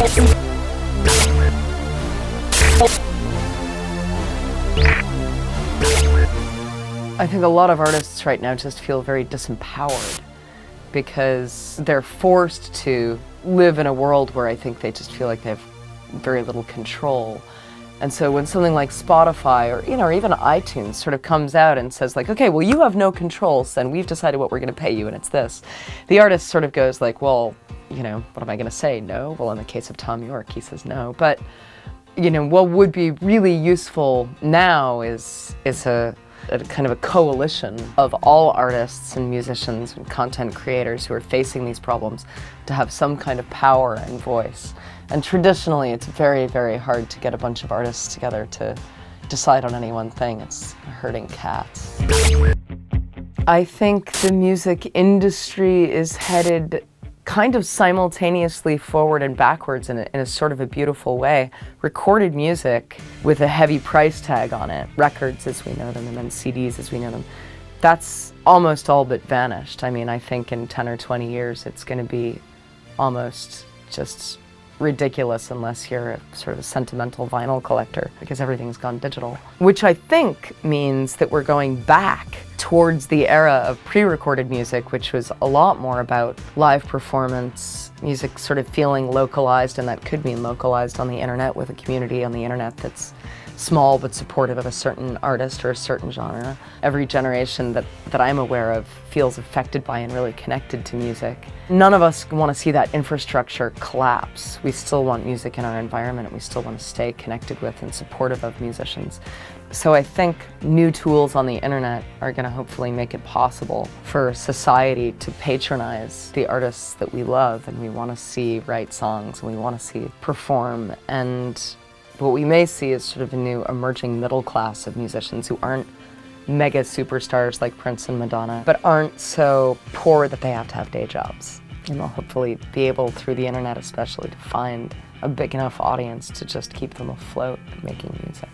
I think a lot of artists right now just feel very disempowered because they're forced to live in a world where I think they just feel like they have very little control. And so when something like Spotify or even iTunes sort of comes out and says like, okay, well, you have no controls and we've decided what we're going to pay you and it's this, the artist sort of goes like, well, what am I going to say? No? Well, in the case of Tom York, he says no. But, what would be really useful now is a kind of a coalition of all artists and musicians and content creators who are facing these problems to have some kind of power and voice. And traditionally, it's very, very hard to get a bunch of artists together to decide on any one thing. It's herding cats. I think the music industry is headed kind of simultaneously forward and backwards in a sort of a beautiful way. Recorded music with a heavy price tag on it, records as we know them, and then CDs as we know them, that's almost all but vanished. I mean, I think in 10 or 20 years it's going to be almost just ridiculous unless you're a sort of a sentimental vinyl collector, because everything's gone digital. Which I think means that we're going back towards the era of pre-recorded music, which was a lot more about live performance, music sort of feeling localized, and that could mean localized on the internet with a community on the internet that's small but supportive of a certain artist or a certain genre. Every generation that I'm aware of feels affected by and really connected to music. None of us want to see that infrastructure collapse. We still want music in our environment and we still want to stay connected with and supportive of musicians. So I think new tools on the internet are going to hopefully make it possible for society to patronize the artists that we love and we want to see write songs and we want to see perform. And what we may see is sort of a new emerging middle class of musicians who aren't mega superstars like Prince and Madonna, but aren't so poor that they have to have day jobs. And they'll hopefully be able, through the internet especially, to find a big enough audience to just keep them afloat making music.